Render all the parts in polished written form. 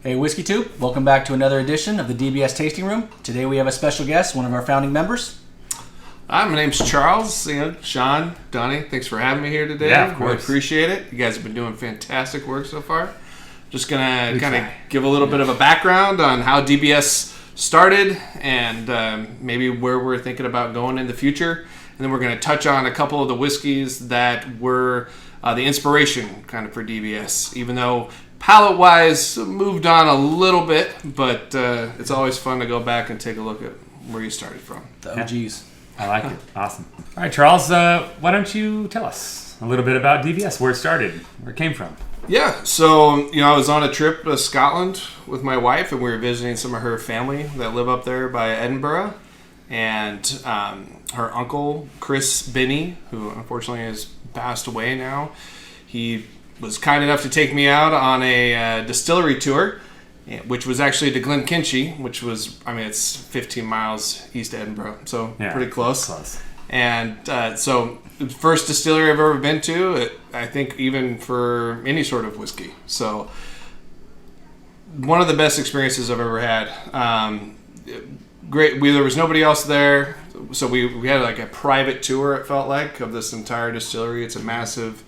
Hey Whiskey Tube, welcome back to another edition of the DBS Tasting Room. Today we have a special guest, one of our founding members. Hi, my name's Charles. Shaun, Donny, thanks for having me here today. Yeah, of course. Really appreciate it. You guys have been doing fantastic work so far. Just gonna kind of give a little bit of a background on how DBS started and maybe where we're thinking about going in the future. And then we're going to touch on a couple of the whiskeys that were the inspiration kind of for DBS, even though palate-wise moved on a little bit, but it's always fun to go back and take a look at where you started from. The OGs. I like it. Awesome. All right, Charles, why don't you tell us a little bit about DBS, where it started, where it came from? Yeah, so, I was on a trip to Scotland with my wife, and we were visiting some of her family that live up there by Edinburgh. And her uncle, Chris Binnie, who unfortunately has passed away now, he was kind enough to take me out on a distillery tour, which was actually to Glenkinchie, which was, it's 15 miles east of Edinburgh, so pretty close. And so the first distillery I've ever been to, I think even for any sort of whiskey. So one of the best experiences I've ever had. Great. There was nobody else there, so we had like a private tour, it felt like, of this entire distillery. It's a massive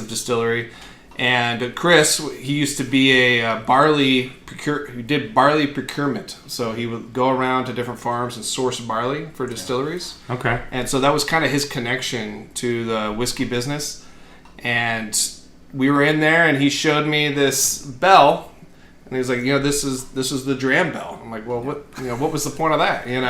distillery. And Chris, he used to be a he did barley procurement. So he would go around to different farms and source barley for distilleries. Okay. And so that was kind of his connection to the whiskey business. And we were in there, and he showed me this bell, and he was like, this is the dram bell. I'm like, well, what was the point of that, And,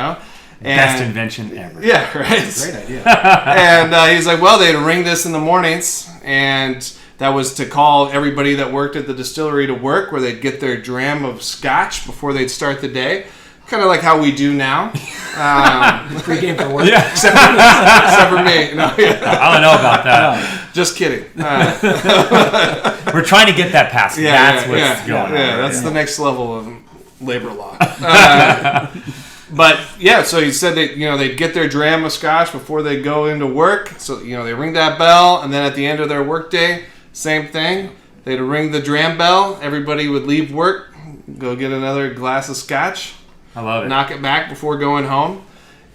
best invention ever. Yeah, right. Great idea. And he's like, well, they'd ring this in the mornings, and that was to call everybody that worked at the distillery to work, where they'd get their dram of scotch before they'd start the day. Kind of like how we do now. Pre-game for work. Yeah, except for me. No, yeah. I don't know about that. Just kidding. We're trying to get that passed. That's what's going on. Yeah, that's the next level of labor law. But yeah, so he said that they'd get their dram of scotch before they go into work. So they ring that bell, and then at the end of their workday, same thing. They'd ring the dram bell. Everybody would leave work, go get another glass of scotch. I love it. Knock it back before going home,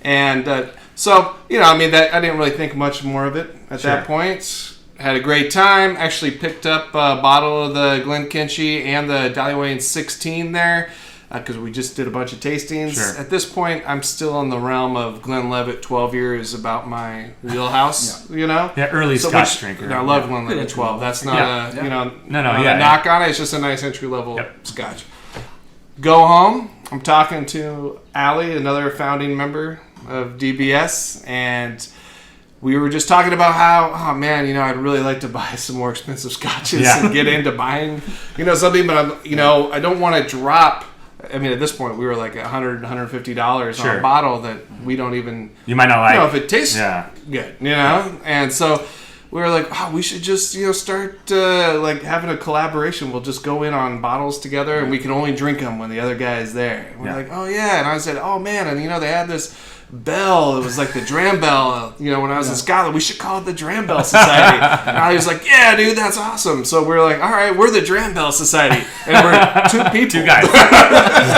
and so I didn't really think much more of it at that point. Had a great time. Actually picked up a bottle of the Glenkinchie and the Dailuaine 16 there. Because we just did a bunch of tastings. Sure. At this point, I'm still in the realm of Glenlivet 12 years about my wheelhouse, Yeah, early Scotch drinker. I love Glenlivet 12. That's not a knock on it. It's just a nice entry-level Scotch. Go home. I'm talking to Ali, another founding member of DBS, and we were just talking about how, I'd really like to buy some more expensive scotches and get into buying, something, but I don't want to drop. At this point, we were like $100, $150 on a bottle that we don't even... You might not like. If it tastes good, And so we were like, we should just, start having a collaboration. We'll just go in on bottles together, and we can only drink them when the other guy is there. And we're like, oh, yeah. And I said, oh, man. And, they had this bell. It was like the dram bell, when I was in Scotland. We should call it the Dram Bell Society. And I was like, yeah, dude, that's awesome. So we're like, all right, we're the Dram Bell Society. And we're two people. Two guys.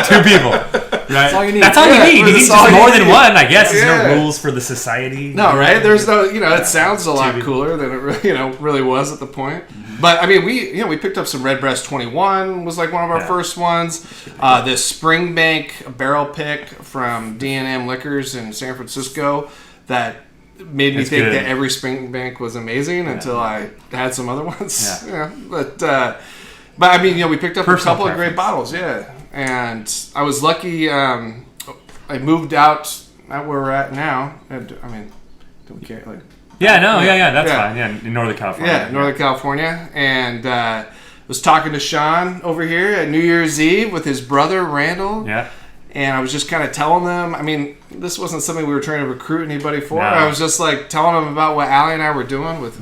Two people. Right? That's all you need. That's all you need. You need just more than one, I guess. There's no rules for the society. No, right? There's no, it sounds a lot cooler than it really was at the point. Mm-hmm. But, we picked up some Redbreast 21 was like one of our first ones. This Springbank barrel pick from D&M Liquors in San Francisco that made me think that every Springbank was amazing until I had some other ones. Yeah. But we picked up a couple of great bottles, and I was lucky. I moved out at where we're at now. And, don't we care? That's fine. Yeah, in Northern California. Yeah, Northern California. And was talking to Shaun over here at New Year's Eve with his brother, Randall. Yeah. And I was just kind of telling them, this wasn't something we were trying to recruit anybody for. No. I was just like telling them about what Ali and I were doing with,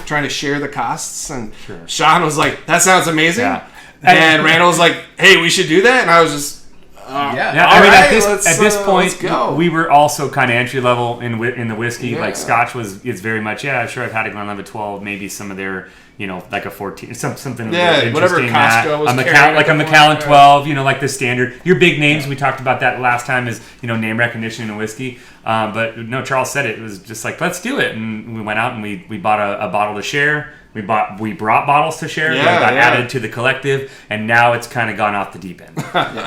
trying to share the costs. And Shaun was like, that sounds amazing. Yeah. And Randall was like, hey, we should do that. And I was just, Yeah. I mean, Alright, at this point, let's go. we were also kind of entry level in the whiskey. Yeah. Like Scotch it's very much, sure, I've had a Glenlivet 12, maybe some of their, like a 14, something whatever interesting. Costco was Like carrying a at the Macallan point. 12, like the standard. Your big names, we talked about that last time, is, name recognition in whiskey. But no, Charles said it was just like, let's do it. And we went out and we bought a bottle to share. We brought bottles to share. Yeah, Got yeah. added to the collective, and now it's kind of gone off the deep end.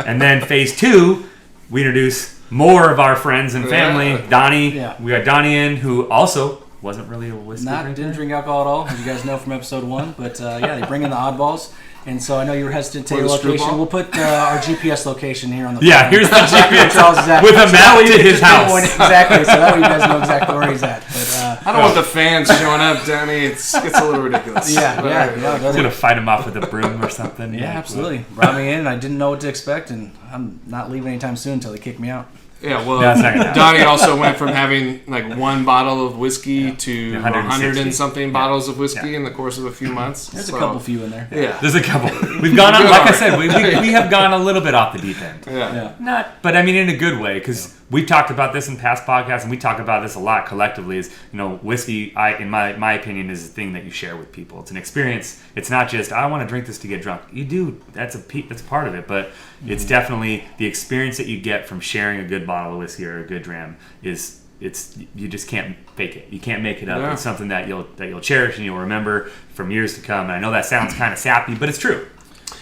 And then phase 2, we introduce more of our friends and family. Yeah. Donnie, Yeah. we got Donnie in, who also wasn't really a whiskey drinker. Didn't drink alcohol at all, as you guys know from episode 1. But they bring in the oddballs. And so I know you were hesitant to tell your What, the location. screwball? We'll put our GPS location here on the Yeah, phone. here's the GPS Charles is at. with a So map that way to you his just house. pinpoint it exactly, so that way you guys know exactly where he's at. But, I don't want the fans showing up, Danny. It gets a little ridiculous. yeah. I'm gonna fight him off with a broom or something. Yeah, absolutely. Brought me in, and I didn't know what to expect, and I'm not leaving anytime soon until they kick me out. Yeah, well, No, it's not gonna happen. Donnie also went from having like one bottle of whiskey to 160. 100 and something bottles of whiskey in the course of a few months. There's So, a couple few in there. Yeah. There's a couple. We've gone on, like I said, we have gone a little bit off the deep end. Yeah. But I mean in a good way, because we've talked about this in past podcasts, and we talk about this a lot collectively. Is whiskey, in my opinion, is a thing that you share with people. It's an experience. It's not just I want to drink this to get drunk. You do. That's part of it, but it's definitely the experience that you get from sharing a good bottle of whiskey or a good dram is. You just can't fake it. You can't make it up. Yeah. It's something that you'll cherish and you'll remember from years to come. And I know that sounds kind of sappy, but it's true.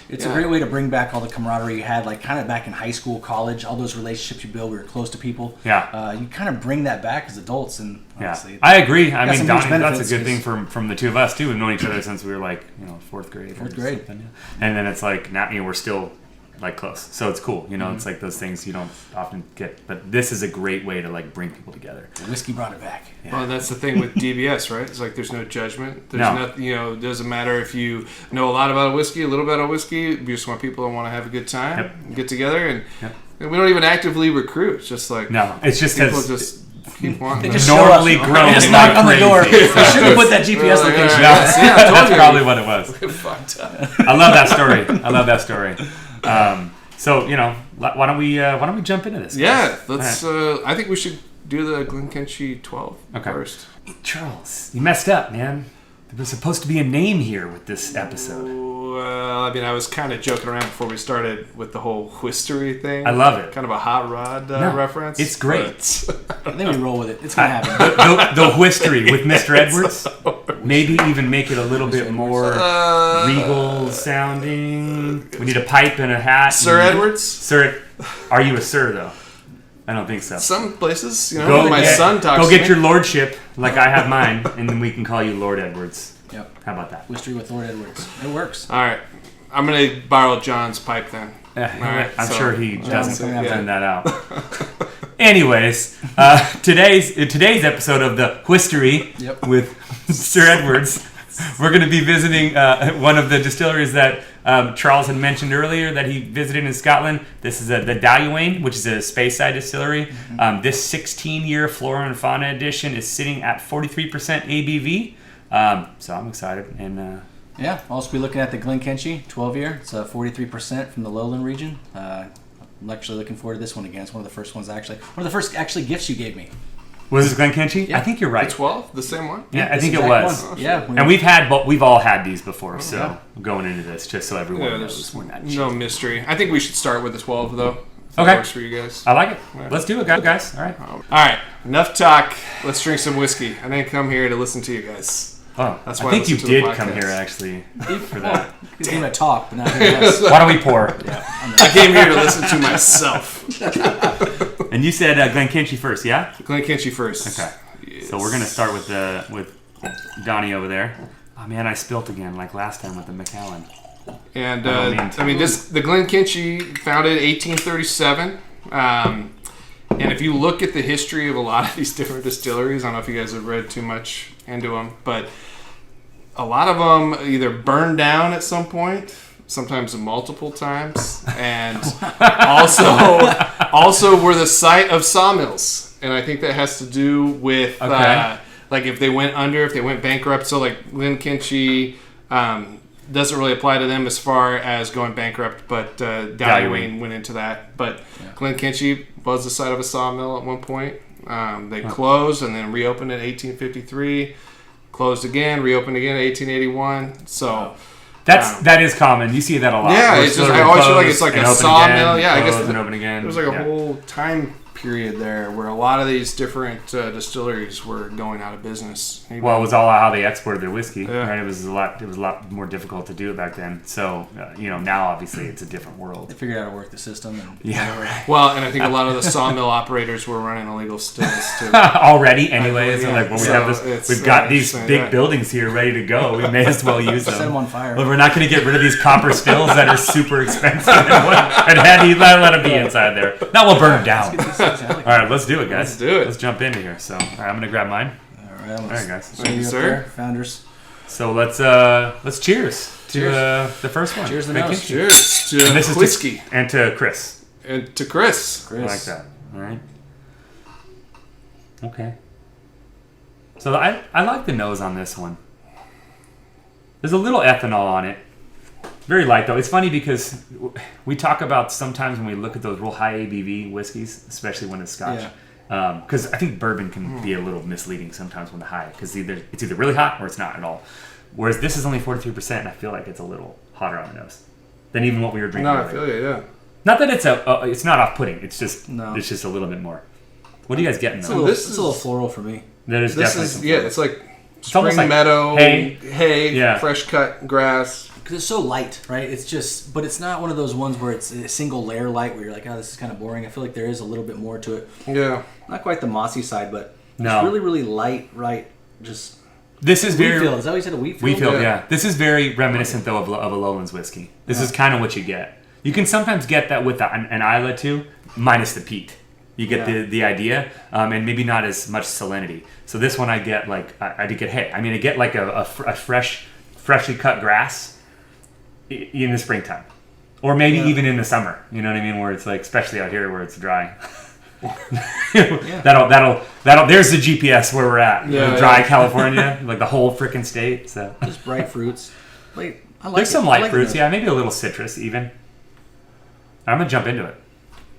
It's a great way to bring back all the camaraderie you had, like kind of back in high school, college, all those relationships you built. We were close to people. Yeah. You kind of bring that back as adults, and honestly, I agree. I mean, some Donnie, huge that's benefits, a good thing from the two of us too. We've known each other since we were like fourth grade. Fourth grade. And then it's like now we're still like close, so it's cool. It's like those things you don't often get, but this is a great way to like bring people together. The whiskey brought it back. Well, that's the thing with DBS, right? It's like there's no judgment. There's No. nothing, it doesn't matter if you know a lot about whiskey, a little bit about whiskey. We just want people to want to have a good time, get together, and we don't even actively recruit. It's just like No, it's just people as just keep wanting. They just to- show up. normally grown. Just like knock on the door. crazy. I should have put that GPS location. Yeah, I told That's you. probably what it was. Fucked up. I love that story. So why don't we jump into this? Yeah, guys? let's. I think we should do the Glenkinchie 12 first. Charles, you messed up, man. There was supposed to be a name here with this episode. Well, I mean, I was kind of joking around before we started with the whole Whistory thing. I love it. Kind of a hot rod reference. It's great. but- I think we roll with it. It's gonna happen. The Whistory with Mr. Edwards. Maybe even make it a little bit more regal sounding. We need a pipe and a hat. Sir Edwards? Sir, are you a sir though? I don't think so. Some places, my son talks Go to get me. your lordship, like I have mine, and then we can call you Lord Edwards. Yep. How about that? Whistory with Lord Edwards. It works. All right. I'm going to borrow John's pipe then. I'm right, sure he doesn't so, send that out. Anyways, today's episode of the Whistory with Sir Edwards, we're going to be visiting one of the distilleries that Charles had mentioned earlier that he visited in Scotland. This is the Dailuaine, which is a Speyside distillery. This 16-year Flora and Fauna edition is sitting at 43% ABV. So I'm excited. And Yeah, I'll also be looking at the Glenkinchie 12-year. It's 43% from the Lowland region. I'm actually looking forward to this one again. It's one of the first ones one of the first gifts you gave me. was this Glenkinchie? Yeah. I think you're right. The 12? The same one? Yeah, I This think it exact was. one. Yeah, And we've all had these before, so going into this, just so everyone Yeah, knows there's we're not no mystery. I think we should start with the 12, though. If Okay. that works for you guys. I like it. Let's do it, guys. All right. All right. Enough talk. Let's drink some whiskey. I didn't come here to listen to you guys. Oh, That's I why I think you listen to the did come podcast. here actually for that. He's going to talk, but not hear us. Why don't we pour? I came here to listen to myself. And you said Glenkinchie first, yeah? Glenkinchie first. Okay. Yes. So we're gonna start with Donnie over there. Oh man, I spilt again like last time with the Macallan. And I don't mean to. the Glenkinchie founded 1837. And if you look at the history of a lot of these different distilleries, I don't know if you guys have read too much into them, but a lot of them either burned down at some point, sometimes multiple times, and also were the site of sawmills. And I think that has to do with like if they went under, if they went bankrupt. So like Glenkinchie doesn't really apply to them as far as going bankrupt, but Dailuaine went into that. But Glenkinchie was the site of a sawmill at one point. They closed and then reopened in 1853. Closed again, reopened again in 1881. So that is common. You see that a lot. Yeah, it's just I always feel like it's like a sawmill. Yeah, I guess and open again. There was like a whole time period there where a lot of these different distilleries were going out of business. Well, it was all how they exported their whiskey. Yeah. Right? It was a lot more difficult to do it back then. So now obviously it's a different world. They figured out how to work the system. Well, and I think a lot of the sawmill operators were running illegal stills too. Already, anyways. Yeah. Like, we have this, we've got these big buildings here ready to go. We may as well use them. Set them on fire. Well, we're not going to get rid of these copper stills that are super expensive and heavy. Let them be inside there. Now we'll burn them down. All right, let's do it, guys. Let's do it. Let's jump into here. So, all right, I'm gonna grab mine. All right, guys. Thank you, sir. Founders. So let's cheers to the first one. Cheers to the nose. Cheers to whiskey and to Chris. And to Chris. I like that. All right. Okay. So I like the nose on this one. There's a little ethanol on it. Very light, though. It's funny because we talk about sometimes when we look at those real high ABV whiskeys, especially when it's Scotch, because I think bourbon can be a little misleading sometimes when the high, because it's either really hot or it's not at all. Whereas this is only 43%, and I feel like it's a little hotter on the nose than even what we were drinking earlier. I feel you, yeah. Not that it's not off-putting. It's just a little bit more. What do you guys get in though? It's a little floral for me. It's like spring meadow, hay, fresh cut grass. Because it's so light, right? It's just, but it's not one of those ones where it's a single layer light where you're like, oh, this is kind of boring. I feel like there is a little bit more to it. Yeah. Not quite the mossy side, but it's really, really light, right? Just. This is very. Wheatfield. Is that what you said? A Wheatfield? Wheatfield, yeah. This is very reminiscent, though, of a Lowlands whiskey. This is kind of what you get. You can sometimes get that with an Islay, too, minus the peat. You get the idea, and maybe not as much salinity. So this one I get like, I get hay. I mean, I get like a freshly cut grass in the springtime, or maybe even in the summer. You know what I mean? Where it's like, especially out here where it's dry. That'll. There's the GPS where we're at. Dry California, like the whole freaking state. So just bright fruits. Like there's some light fruits, maybe a little citrus even. I'm gonna jump into it.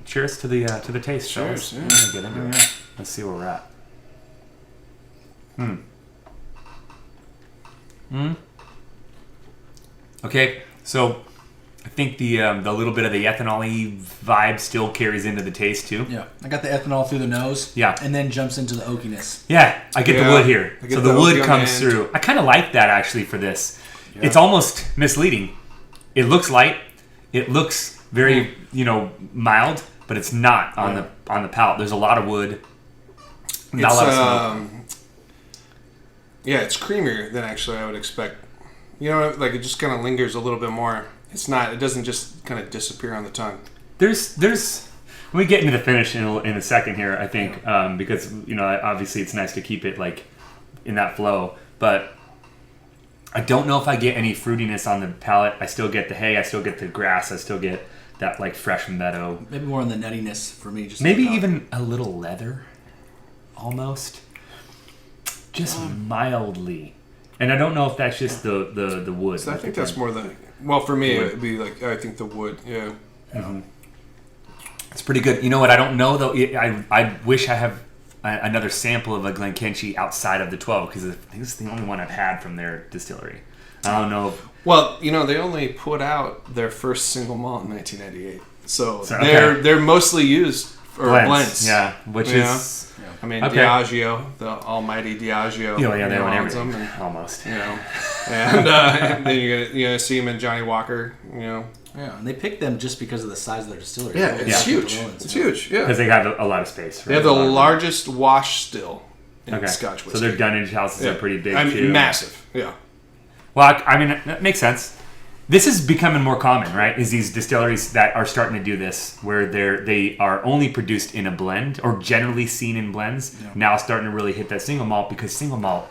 Cheers to the taste. Cheers. I'm gonna get into it. Let's see where we're at. Okay, so I think the little bit of the ethanol-y vibe still carries into the taste too. Yeah, I got the ethanol through the nose. Yeah, and then jumps into the oakiness. Yeah, I get the wood here. So the wood comes through. I kind of like that actually for this. Yeah. It's almost misleading. It looks light. It looks very mild, but it's not on the palate. There's a lot of wood. Not a lot of smoke. It's creamier than actually I would expect. Like it just kind of lingers a little bit more. It's not. It doesn't just kind of disappear on the tongue. There's. When we get into the finish in a second here, I think, because obviously it's nice to keep it like in that flow, but I don't know if I get any fruitiness on the palate. I still get the hay. I still get the grass. I still get that like fresh meadow. Maybe more on the nuttiness for me. Just maybe even a little leather, almost, just mildly. And I don't know if that's just the wood. So I think that's more the. Well, for me, it would be like I think the wood. Yeah. Mm-hmm. It's pretty good. You know what? I don't know though. I wish I have another sample of a Glenkinchie outside of the 12 because I think it's the only one I've had from their distillery. I don't know. Well, they only put out their first single malt in 1998, so they're mostly used for blends. Yeah, which is. I mean, Diageo, the almighty Diageo. They own everything. Almost. And then you're gonna see them in Johnny Walker. Yeah, and they picked them just because of the size of their distillery. Yeah, it's huge. It's huge. Yeah, because they have a lot of space. Right? They have the largest wash still in Scotch whiskey. So their dunnage houses are pretty big too. Massive. Yeah. Well, I mean, that makes sense. This is becoming more common, right? Is these distilleries that are starting to do this, where they are only produced in a blend, or generally seen in blends, now starting to really hit that single malt, because single malt,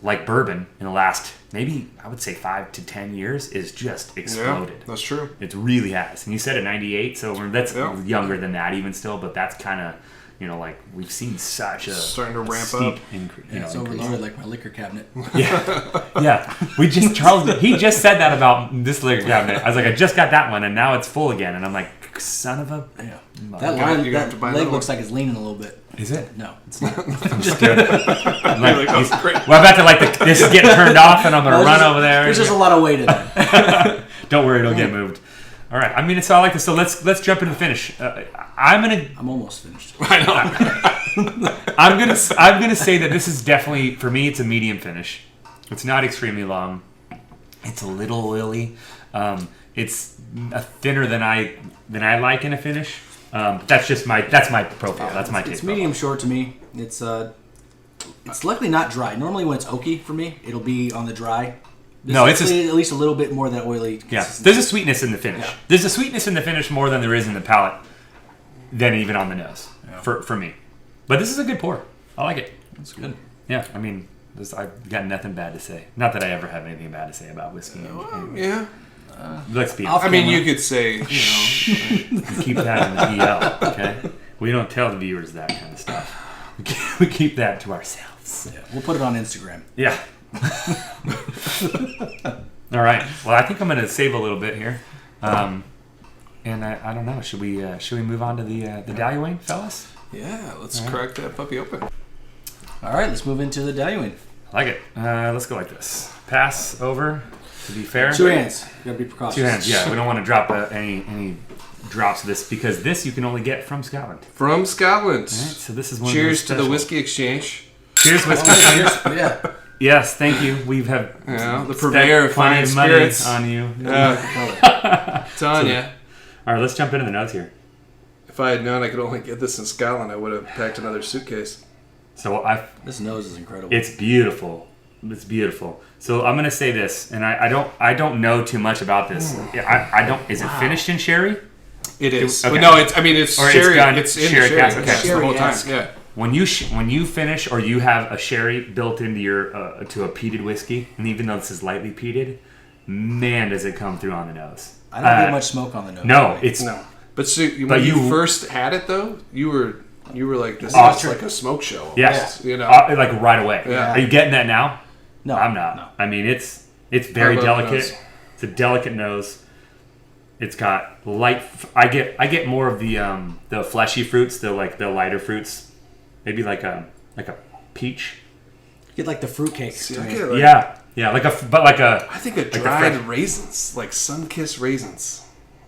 like bourbon, in the last, maybe, I would say 5 to 10 years, is just exploded. Yeah, that's true. It really has. And you said at 98, so that's younger than that even still, but that's kind of like we've seen such a starting to ramp steep up. increase. It's overloaded like my liquor cabinet. Yeah. He just said that about this liquor cabinet. I was like, I just got that one, and now it's full again. And I'm like, son of a. Yeah. You're gonna have to buy leg another looks one. like it's leaning a little bit. Is it? No, it's not. I'm just kidding. Great. We're about to this is getting turned off, and I'm gonna run over there. There's just a lot of weight in it. Don't worry, it'll get moved. All right. I mean, so I like this. So let's jump into the finish. I'm almost finished. I know. I'm gonna say that this is definitely, for me, it's a medium finish. It's not extremely long. It's a little oily. It's thinner than I like in a finish. That's my profile. That's my taste. It's medium short to me. It's likely not dry. Normally when it's oaky for me, it'll be on the dry. It's at least a little bit more of that oily. Yeah, there's a sweetness in the finish. Yeah. There's a sweetness in the finish more than there is in the palate, than even on the nose for me. But this is a good pour. I like it. It's good. Yeah, I mean, I've got nothing bad to say. Not that I ever have anything bad to say about whiskey. Yeah. Let's be I mean, you could say, keep that in the DL, okay? We don't tell the viewers that kind of stuff. We keep that to ourselves. Yeah, we'll put it on Instagram. Yeah. All right. Well, I think I'm going to save a little bit here. And I don't know. Should we move on to the Dailuaine, fellas? yeah, let's crack that puppy open. All right, let's move into the Dailuaine. I like it. Let's go like this. Pass over. To be fair. 2 hands. You gotta be precautious. 2 hands. Yeah, we don't want to drop any drops of this because this you can only get from Scotland. From Scotland. All right, so this is one. Cheers of to the whiskey exchange. Cheers, whiskey. Yeah. Yes, thank you. We've The purveyor of plenty fine of money spirits. on you. Telling you. All right, let's jump into the notes here. If I had known I could only get this in Scotland, I would have packed another suitcase. So This nose is incredible. it's beautiful. It's beautiful. So I'm gonna say this, and I don't know too much about this. I don't. Is it finished in sherry? It is. Okay. No, it's sherry. It's in sherry sherry. cask. Okay. Yes, the whole time. Sherry-esque. Yeah. When you finish or you have a sherry built into your to a peated whiskey, and even though this is lightly peated, man, does it come through on the nose. I don't get much smoke on the nose. No, it's No. But so when you first had it though, you were like this. Oh, It's like a smoke show. yes, You know. like right away. Yeah. Are you getting that now? No, I'm not. No. I mean, it's very I love delicate. nose. It's a delicate nose. It's got light. I get more of the fleshy fruits, the lighter fruits. Maybe like a peach. Get like the fruitcake. See, to I me. get, like, yeah, I think of a dried fresh- raisins, like sun-kissed raisins.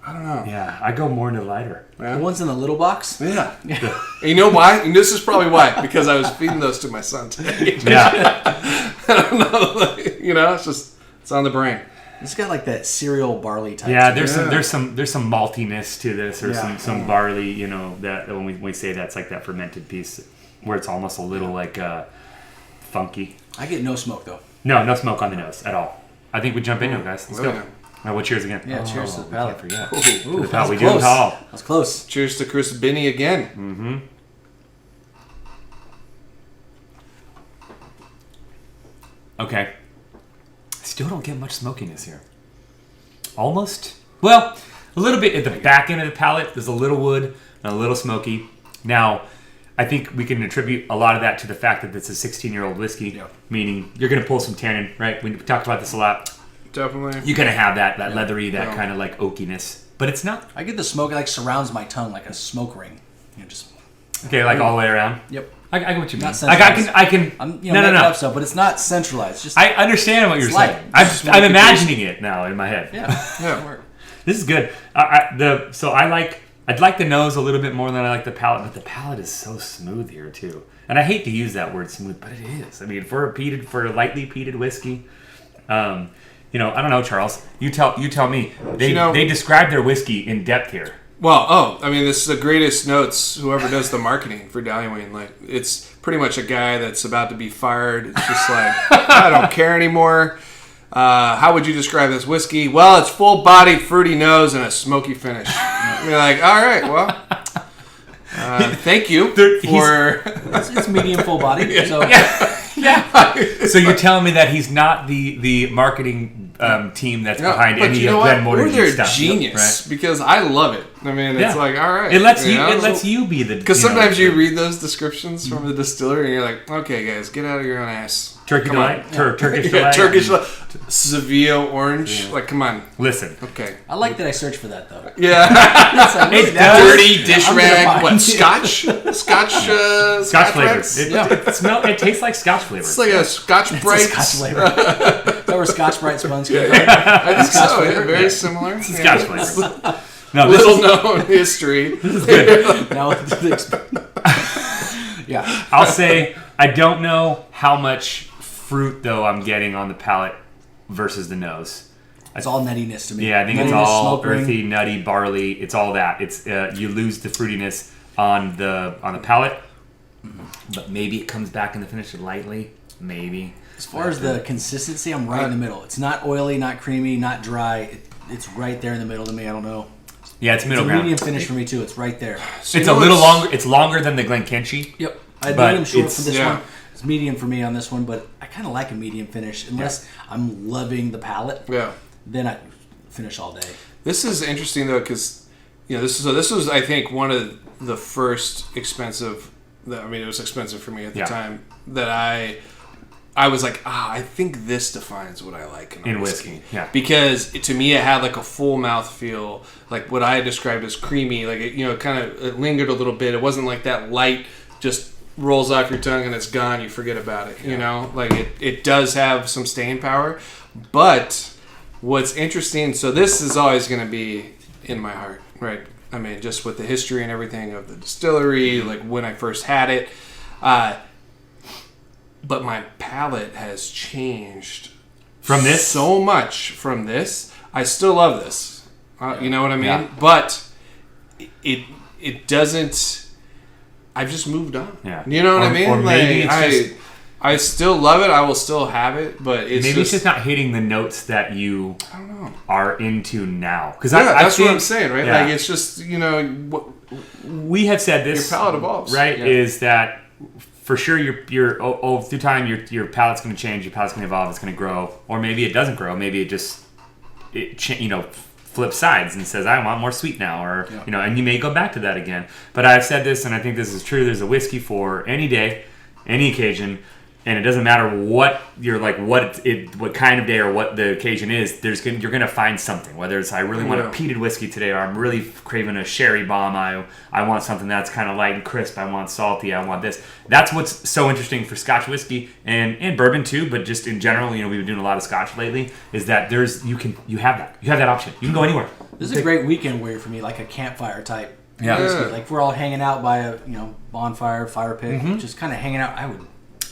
I don't know. yeah. I go more into lighter. The ones in the little box. Yeah. And you know why? And this is probably why. Because I was feeding those to my son today. Yeah, I don't know. It's on the brain. It's got like that cereal barley type. yeah. to it. There's some maltiness to this, or Yeah. some barley. You know that when we say that's like that fermented piece, where it's almost a little like funky. I get no smoke though. No smoke on the nose at all. I think we jump into it, guys. Let's Oh, go. yeah. All right, well, cheers again. Yeah, cheers to the we palate. can't forget. Ooh. To the palate. That We was do close. call. That was close. Cheers to Chris Binnie again. Mm-hmm. Okay. Still don't get much smokiness here. Almost. Well, a little bit at the back end of the palate. There's a little wood and a little smoky. Now, I think we can attribute a lot of that to the fact that it's a 16-year-old whiskey, Yeah. meaning you're going to pull some tannin, right? We talked about this a lot. Definitely. You're going to have that leathery, that kind of like oakiness. But it's not. I get the smoke. It like surrounds my tongue like a smoke ring. Just. Okay, like all the way around. Yep. I get what you mean. Not Like I can. I'm no. making up stuff, but it's not centralized. Just I understand what you're It's light. saying. It's just I'm imagining it now in my head. yeah. This is good. I'd like the nose a little bit more than I like the palate, but the palate is so smooth here too. And I hate to use that word smooth, but it is. I mean, for a lightly peated whiskey, I don't know, Charles. You tell me. They describe their whiskey in depth here. Well, this is the greatest notes. Whoever does the marketing for Dailuaine, like it's pretty much a guy that's about to be fired. It's just like I don't care anymore. How would you describe this whiskey? Well, it's full-bodied, fruity nose and a smoky finish. You're like, all right, well, thank you for. It's medium full body. So Yeah. So you're telling me that he's not the marketing team that's behind any of Glenmorangie They're stuff. genius because I love it. I mean, it's like, all right. It lets you be the... Because sometimes you read those descriptions from the distillery and you're like, okay, guys, get out of your own ass. Turkish delight. Turkish delight. Seville orange. Yeah. Like, come on. Listen. Okay. I like that I searched for that, though. Yeah. It dirty dish rag. What, Scotch? Scotch flavor. It tastes like Scotch flavor. It's like a Scotch Brite. Scotch flavor. That were Scotch Brite sponge cake. I think so. Yeah, very similar. Scotch flavor. No, little known history. This is good. Yeah. I'll say I don't know how much fruit though I'm getting on the palate versus the nose. It's all nuttiness to me. Yeah, I think it's all earthy, nutty, barley. It's all that. It's you lose the fruitiness on the palate, but maybe it comes back in the finish lightly. Maybe. As far as the consistency, I'm right in the middle. It's not oily, not creamy, not dry. It's right there in the middle to me. I don't know. Yeah, it's middle ground. Medium finish for me too. It's right there. So it's a little longer. It's longer than the Glenkinchie. Yep. I made him short for this one. It's medium for me on this one, but I kind of like a medium finish. Unless I'm loving the palate, then I finish all day. This is interesting though, because this was I think one of the first expensive. It was expensive for me at the time that I was like, I think this defines what I like in whiskey. Yeah. Because to me, it had like a full mouth feel, like what I described as creamy. Like it lingered a little bit. It wasn't like that light just rolls off your tongue and it's gone. You forget about it. Like it does have some staying power. But what's interesting, so this is always going to be in my heart, right? I mean, just with the history and everything of the distillery, like when I first had it. But my palate has changed from this so much. From this, I still love this. You know what I mean? Yeah. But it doesn't. I've just moved on. Yeah. You know what I mean? Or maybe I still love it. I will still have it, but it's it's just not hitting the notes that you are into now. Because that's what I'm saying, right? Yeah. Like it's just we have said this. Your palate evolves, right? Yeah. Is that for sure? Your through time, your palate's going to change. Your palate's going to evolve. It's going to grow, or maybe it doesn't grow. Maybe it just flips sides and says, I want more sweet now, or and you may go back to that again. But I've said this, and I think this is true. There's a whiskey for any day, any occasion, and it doesn't matter what you're like, what kind of day or what the occasion is. You're gonna find something. Whether it's I really want a peated whiskey today, or I'm really craving a sherry bomb. I want something that's kind of light and crisp. I want salty. I want this. That's what's so interesting for Scotch whiskey and bourbon too. But just in general, we've been doing a lot of Scotch lately. Is that you have that option. You can go anywhere. This is a great weekend warrior for me, like a campfire type. Yeah. Whiskey. Like we're all hanging out by a bonfire, fire pit, just kind of hanging out.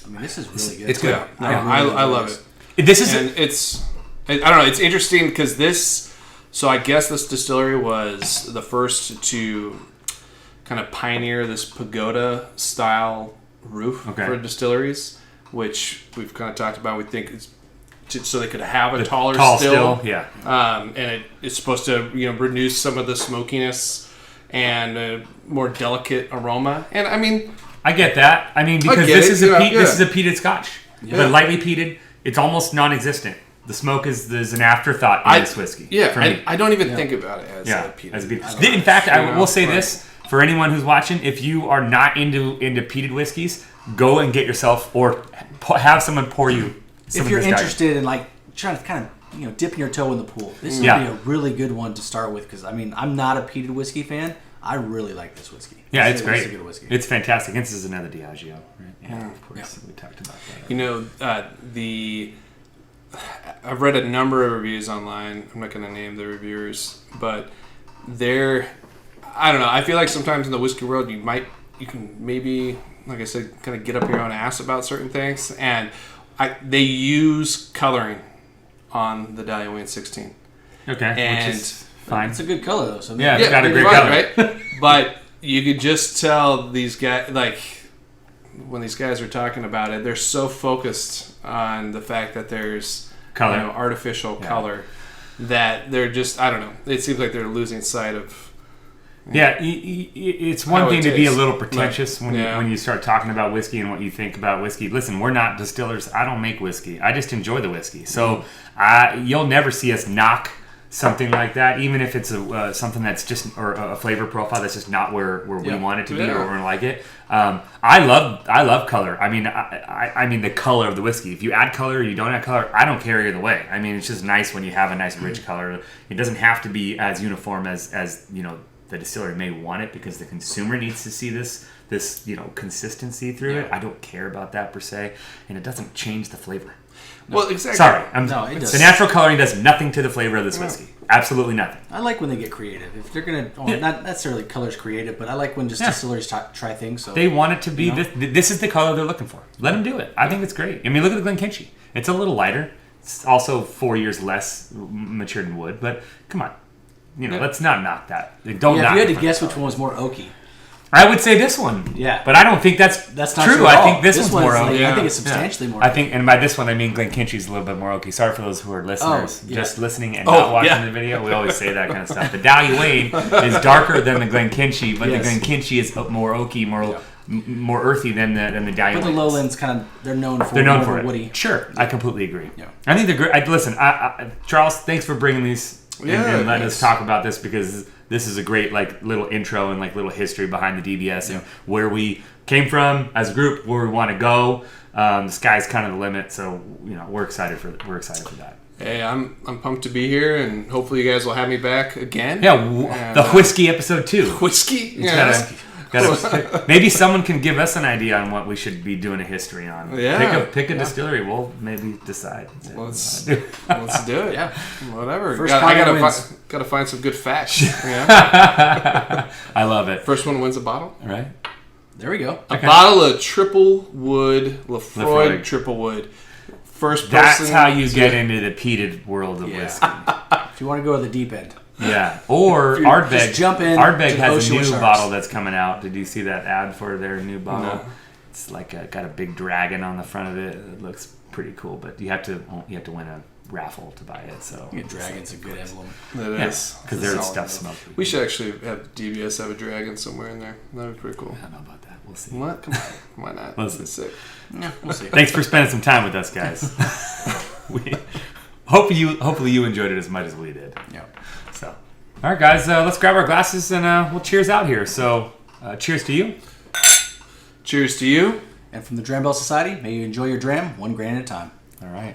This is really good. It's good. I love it. It's I don't know. It's interesting because this. So I guess this distillery was the first to kind of pioneer this pagoda style roof for distilleries, which we've kind of talked about. We think it's so they could have a taller still. Yeah. And it's supposed to reduce some of the smokiness and a more delicate aroma. And I mean, I get that. I mean, because this is a peated Scotch, but lightly peated. It's almost non-existent. The smoke is an afterthought in this whiskey. Yeah, for me. I don't even think about it as a peated. In fact, I will say this for anyone who's watching: if you are not into peated whiskeys, go and get yourself or have someone pour you. If you're interested in trying to kind of dipping your toe in the pool, this would be a really good one to start with. Because I'm not a peated whiskey fan. I really like this whiskey. Yeah, it's great. It's a good whiskey. It's fantastic. This is another Diageo, right? Yeah, of course. We talked about that. I've read a number of reviews online. I'm not going to name the reviewers, but I don't know. I feel like sometimes in the whiskey world, you can maybe, like I said, kind of get up your own ass about certain things, and they use coloring on the Dailuaine 16. Okay, and which is fine. It's a good color though. So it's got a great color, right? But you could just tell these guys, when these guys are talking about it, they're so focused on the fact that there's color, artificial color, that they're just, I don't know. It seems like they're losing sight of Yeah, it's one How it thing to be a tastes. little pretentious when Yeah. you start talking about whiskey and what you think about whiskey. Listen, we're not distillers. I don't make whiskey. I just enjoy the whiskey. So you'll never see us knock something like that, even if it's something that's just or a flavor profile that's just not where we want it to be or we're gonna like it. I love color. I mean the color of the whiskey. If you add color or you don't add color, I don't care either way. I mean, it's just nice when you have a nice rich color. It doesn't have to be as uniform as you know the distillery may want it, because the consumer needs to see this consistency through it. I don't care about that per se, and it doesn't change the flavor. Well, exactly. Sorry, it does. the natural coloring does nothing to the flavor of this whiskey. Absolutely nothing. I like when they get creative. If they're gonna, not necessarily colors creative, but I like when just distilleries try things. So they want it to be this is the color they're looking for. Let them do it. I think it's great. I mean, look at the Glenkinchie. It's a little lighter. It's also 4 years less mature than wood. But come on, let's not knock that. Don't. Yeah, knock if you had it to for guess the which color. one was more oaky, I would say this one. Yeah. But I don't think that's not true. true at I all. think this one's more oaky. I think it's substantially more. I think, and by this one I mean Glenkinchie's a little bit more oaky. Sorry for those who are listeners, just listening and not watching the video. We always say that kind of stuff. The Dailuaine is darker than the Glenkinchie, but the Glenkinchie is more oaky, more earthy than the Dailuaine. But the lowlands kind of they're known for it. woody. Sure, I completely agree. Yeah. I think they're great. Listen, Charles, thanks for bringing these and letting us talk about this, because this is a great little intro and little history behind the DBS and where we came from as a group, where we want to go. The sky's kind of the limit, so we're excited for that. Hey, I'm pumped to be here, and hopefully you guys will have me back again. Yeah, the whiskey episode 2. Whiskey. Maybe someone can give us an idea on what we should be doing a history on. Yeah. Pick a distillery. We'll maybe decide. Let's do it. Yeah. Whatever. First I wins. gotta find some good facts. I love it. First one wins a bottle. All right. There we go. A bottle of triple wood, Lefroy triple wood. First person. That's how you get into the peated world of whiskey. If you want to go to the deep end. Yeah. Or Ardbeg. Just jump in. Ardbeg to has a new Ocean bottle that's coming out. Did you see that ad for their new bottle? No. It's got a big dragon on the front of it. It looks pretty cool, but you have to win a raffle to buy it. So Yeah, dragon's a good emblem. It is. because their stuff smells. We should actually have DBS have a dragon somewhere in there. That'd be pretty cool. I don't know about that. We'll see. What? Come on. Why not? Listen. That's sick. Yeah, we'll see. Thanks for spending some time with us, guys. Hopefully you enjoyed it as much as we did. Yeah. So, all right, guys, let's grab our glasses and we'll cheers out here. So, cheers to you. Cheers to you. And from the Dram Bell Society, may you enjoy your dram 1 grain at a time. All right.